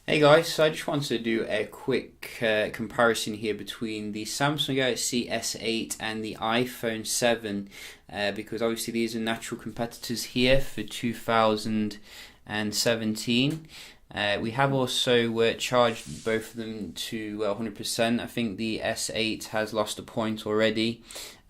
Hey guys, so I just wanted to do a quick comparison here between the Samsung Galaxy S8 and the iPhone 7 because obviously these are natural competitors here for 2017. We have also charged both of them to 100%. I think the S8 has lost a point already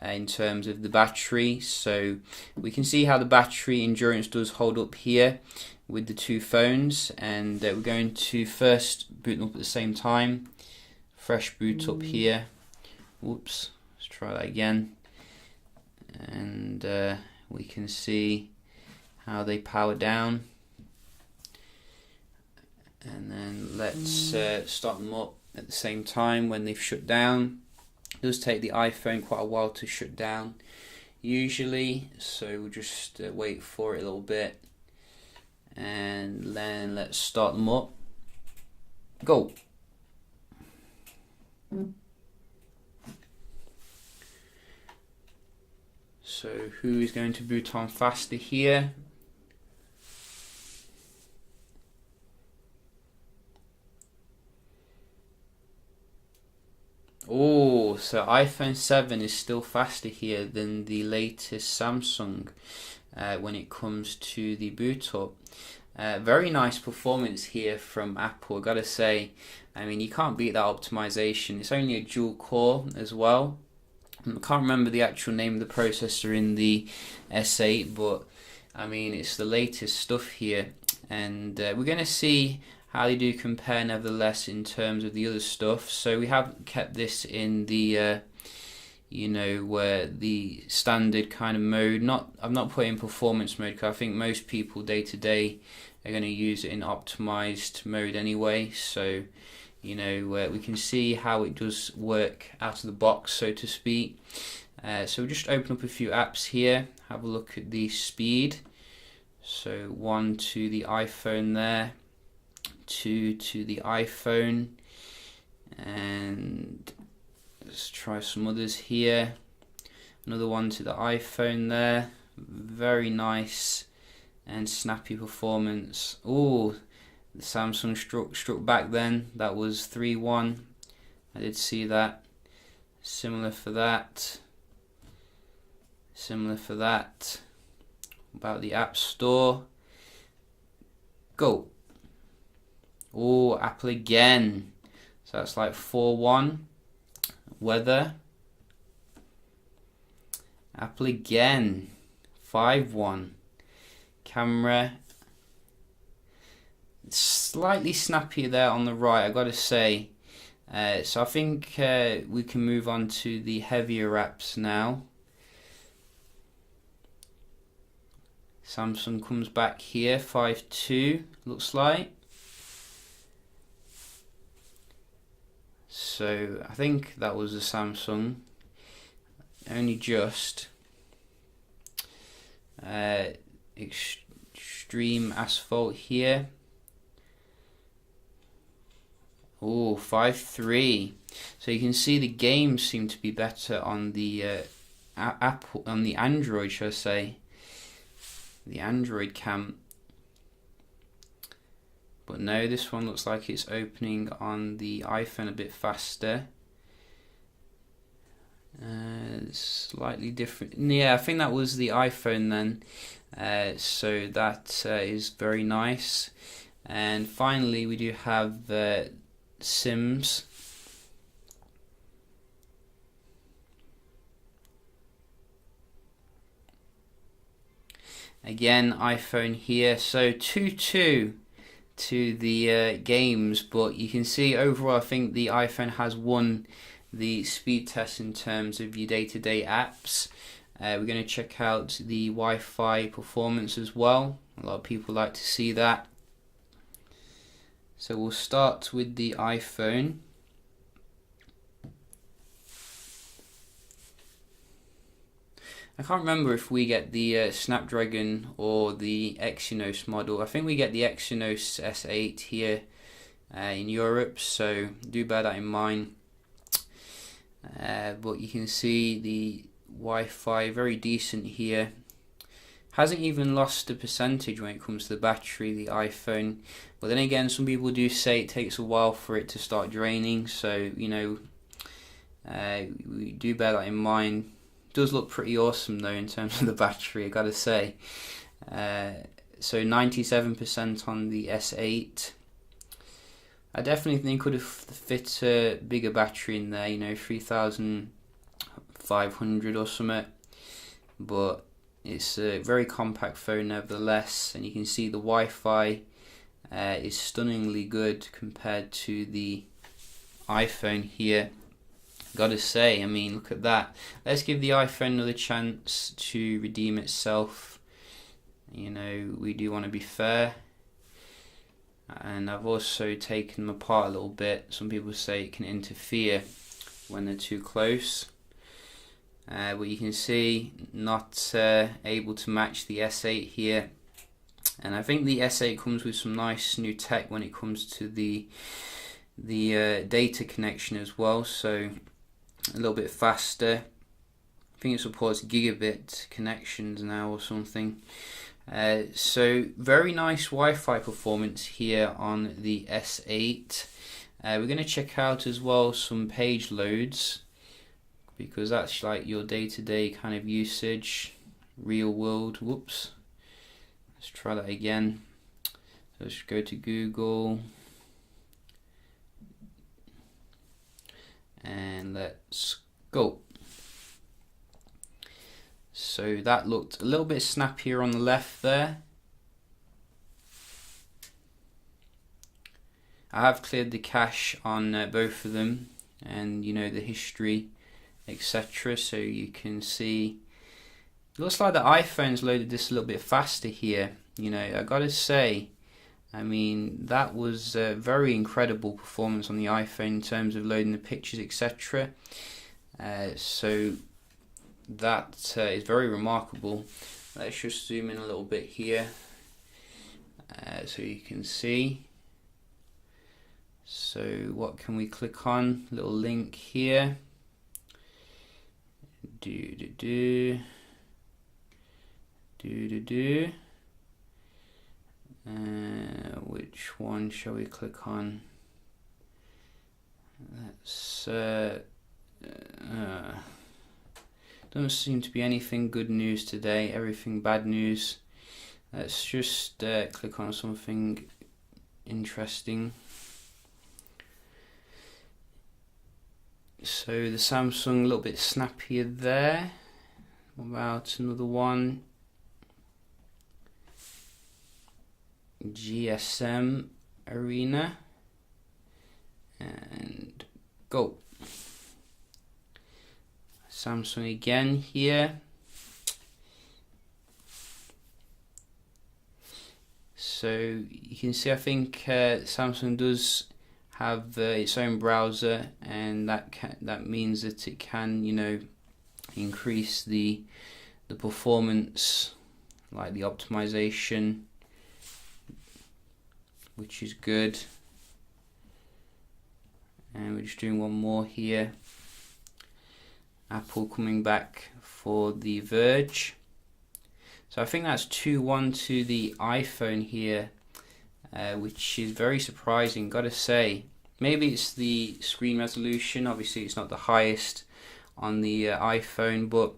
in terms of the battery, so we can see how the battery endurance does hold up here with the two phones, and we're going to first boot them up at the same time. Fresh boot up here. Whoops, let's try that again, and we can see how they power down. And then let's start them up at the same time when they've shut down. It does take the iPhone quite a while to shut down usually, so we'll just wait for it a little bit, and then let's start them up. Go. So who is going to boot on faster here? Oh, so iPhone 7 is still faster here than the latest Samsung when it comes to the boot up. Very nice performance here from Apple, I gotta say. I mean, you can't beat that optimization. It's only a dual core as well. I can't remember the actual name of the processor in the S8, but I mean, it's the latest stuff here, and we're gonna see how they do compare nevertheless in terms of the other stuff. So we have kept this in the where the standard kind of mode. I've not put in performance mode because I think most people day to day are going to use it in optimized mode anyway. So we can see how it does work out of the box, so to speak. So we'll just open up a few apps here, have a look at the speed. So 1 to the iPhone there, 2 to the iPhone, and let's try some others here. Another 1 to the iPhone there. Very nice and snappy performance. Oh, the Samsung struck back then. That was 3-1. I did see that. Similar for that. Similar for that. About the App Store. Go. Oh, Apple again. So that's like 4-1. Weather. Apple again. 5-1. Camera. Slightly snappier there on the right, I gotta say. So I think we can move on to the heavier apps now. Samsung comes back here, 5-2, looks like. So I think that was the Samsung, only just. Extreme Asphalt here. Oh, 5-3. So you can see the games seem to be better on the Apple, on the Android, should I say, the Android cam. But no, this one looks like it's opening on the iPhone a bit faster. Slightly different. Yeah, I think that was the iPhone then. So that is very nice. And finally, we do have Sims. Again, iPhone here. So 2-2 to the games, but you can see overall I think the iPhone has won the speed test in terms of your day-to-day apps. We're going to check out the Wi-Fi performance as well. A lot of people like to see that. So we'll start with the iPhone. I can't remember if we get the Snapdragon or the Exynos model. I think we get the Exynos S8 here in Europe, so do bear that in mind. But you can see the Wi-Fi very decent here. Hasn't even lost a percentage when it comes to the battery, the iPhone. But then again, some people do say it takes a while for it to start draining, so we do bear that in mind. It does look pretty awesome though in terms of the battery, I gotta say. So 97% on the S8. I definitely think could have fit a bigger battery in there, 3500 or something. But it's a very compact phone nevertheless, and you can see the Wi-Fi is stunningly good compared to the iPhone here. Gotta say, I mean, look at that. Let's give the iPhone another chance to redeem itself. We do want to be fair. And I've also taken them apart a little bit. Some people say it can interfere when they're too close. But you can see not able to match the S8 here. And I think the S8 comes with some nice new tech when it comes to the data connection as well. So a little bit faster. I think it supports gigabit connections now or something. So very nice Wi-Fi performance here on the S8. We're going to check out as well some page loads, because that's like your day-to-day kind of usage, real world. Whoops. Let's try that again. So let's go to Google. And let's go. So that looked a little bit snappier on the left there. I have cleared the cache on both of them, and the history, etc. So you can see, it looks like the iPhone's loaded this a little bit faster here. I gotta say, I mean, that was a very incredible performance on the iPhone in terms of loading the pictures, etc. So that is very remarkable. Let's just zoom in a little bit here so you can see. So what can we click on? Little link here. Which one shall we click on? Let's doesn't seem to be anything good news today, everything bad news. Let's just click on something interesting. So the Samsung a little bit snappier there. What about another one? GSM Arena. And go. Samsung again here. So you can see, I think Samsung does have its own browser, and that means that it can increase the performance, like the optimization, which is good. And we're just doing one more here. Apple coming back for the Verge. So I think that's 2-1 to the iPhone here, which is very surprising, gotta say. Maybe it's the screen resolution. Obviously it's not the highest on the iPhone, but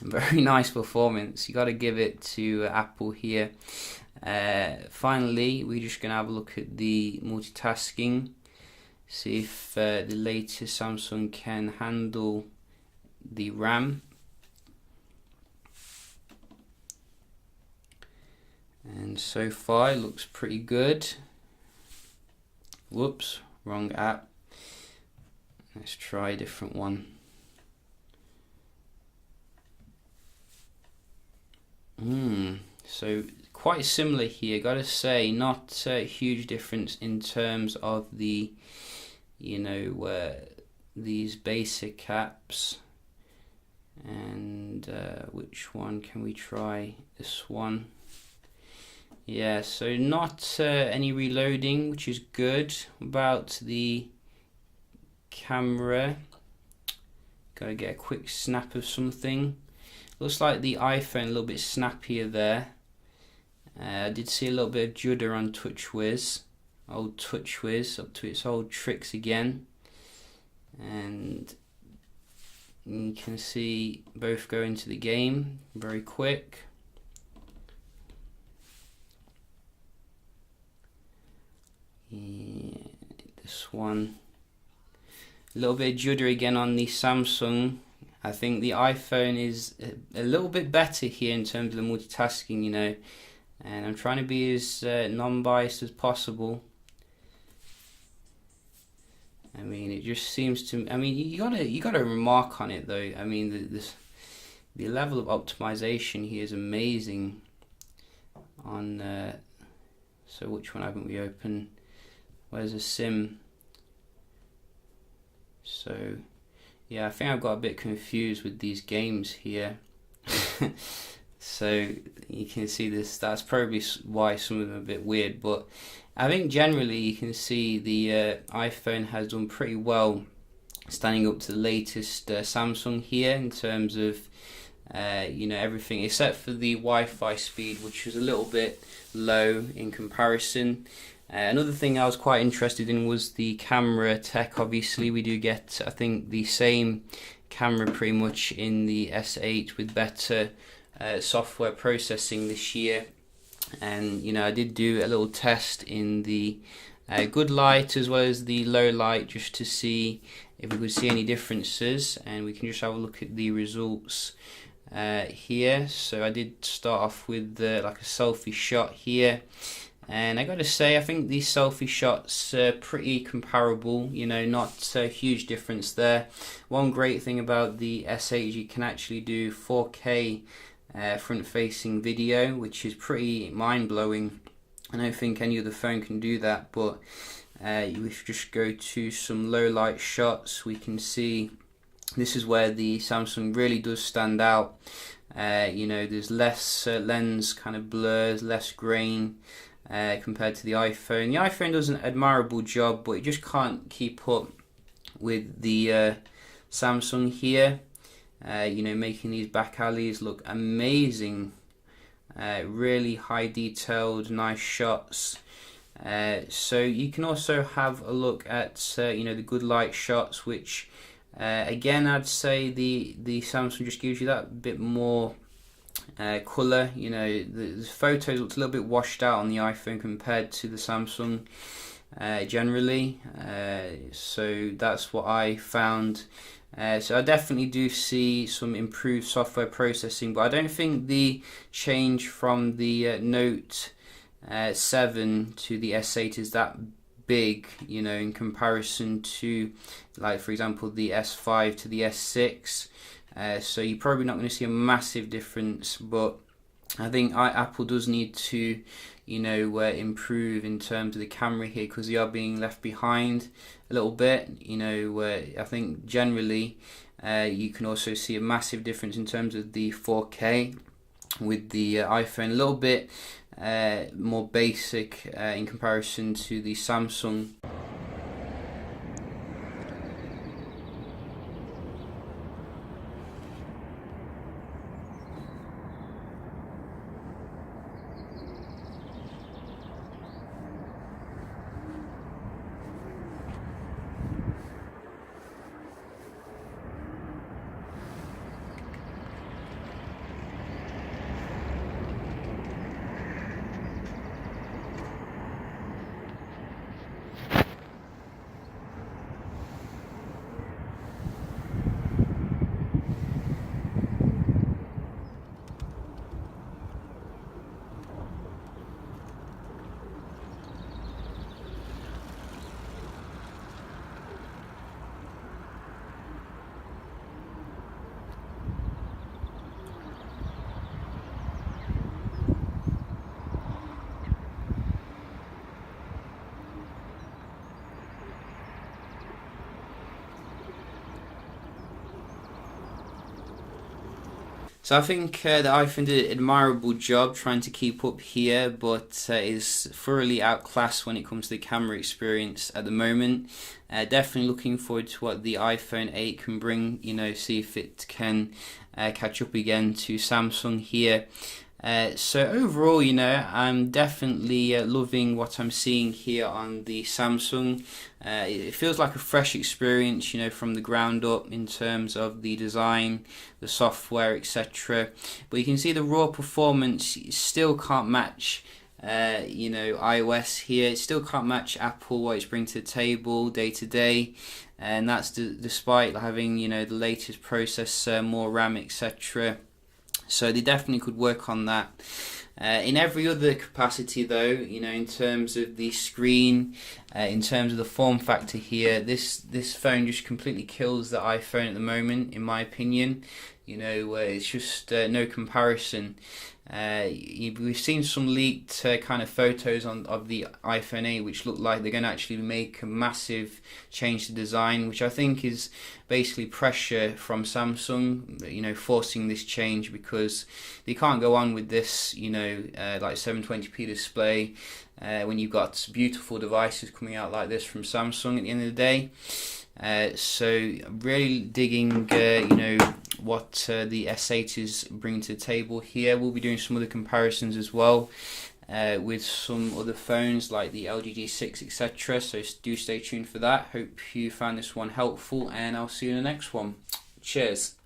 very nice performance. You gotta give it to Apple here. Finally, we're just gonna have a look at the multitasking, see if the latest Samsung can handle the RAM. And so far it looks pretty good. Whoops, wrong app. Let's try a different one. So quite similar here, gotta say. Not a huge difference in terms of the these basic apps. And which one can we try? This one. Yeah, so not any reloading, which is good. About the camera, gotta get a quick snap of something. Looks like the iPhone a little bit snappier there. I did see a little bit of judder on TouchWiz. Old TouchWiz up to its old tricks again. And you can see both go into the game very quick. Yeah, this one. A little bit of judder again on the Samsung. I think the iPhone is a little bit better here in terms of the multitasking, you know. And I'm trying to be as non-biased as possible. I mean, it just seems to. I mean, you gotta remark on it though. I mean, the level of optimization here is amazing. On so which one haven't we opened? Where's the sim? So yeah, I think I've got a bit confused with these games here. So you can see this. That's probably why some of them are a bit weird, but I think generally you can see the iPhone has done pretty well standing up to the latest Samsung here in terms of you know, everything except for the Wi-Fi speed, which was a little bit low in comparison. Another thing I was quite interested in was the camera tech. Obviously we do get, I think, the same camera pretty much in the S8 with better software processing this year. And you know, I did do a little test in the good light as well as the low light just to see if we could see any differences, and we can just have a look at the results here. So I did start off with like a selfie shot here, and I gotta say I think these selfie shots are pretty comparable, you know, not a huge difference there. One great thing about the S8 is you can actually do 4K front-facing video, which is pretty mind-blowing. I don't think any other phone can do that, but if you just go to some low-light shots, we can see this is where the Samsung really does stand out. You know, there's less lens kind of blurs, less grain compared to the iPhone. The iPhone does an admirable job, but it just can't keep up with the Samsung here. You know, making these back alleys look amazing. Really high detailed, nice shots. So you can also have a look at you know, the good light shots, which again I'd say the Samsung just gives you that bit more colour. You know, the photos looked a little bit washed out on the iPhone compared to the Samsung generally. So that's what I found. So I definitely do see some improved software processing, but I don't think the change from the Note 7 to the S8 is that big, you know, in comparison to, like, for example, the S5 to the S6. So you're probably not going to see a massive difference, but I think Apple does need to, you know, improve in terms of the camera here, because they are being left behind a little bit. You know, I think generally you can also see a massive difference in terms of the 4K with the iPhone, a little bit more basic in comparison to the Samsung. So I think the iPhone did an admirable job trying to keep up here, but is thoroughly outclassed when it comes to the camera experience at the moment. Definitely looking forward to what the iPhone 8 can bring, see if it can catch up again to Samsung here. So overall, I'm definitely loving what I'm seeing here on the Samsung. It feels like a fresh experience, from the ground up in terms of the design, the software, etc. But you can see the raw performance still can't match iOS here. It still can't match Apple, what it's bringing to the table day to day, and that's despite having the latest processor, more RAM, etc. So they definitely could work on that. In every other capacity though, in terms of the screen, in terms of the form factor here, this phone just completely kills the iPhone at the moment, in my opinion. It's just no comparison. We've seen some leaked kind of photos of the iPhone 8 which look like they're going to actually make a massive change to design, which I think is basically pressure from Samsung, forcing this change, because they can't go on with this, like 720p display when you've got beautiful devices coming out like this from Samsung at the end of the day. So really digging, what the S8 is bringing to the table here. We'll be doing some other comparisons as well with some other phones like the LG G6, etc. So do stay tuned for that. Hope you found this one helpful, and I'll see you in the next one. Cheers.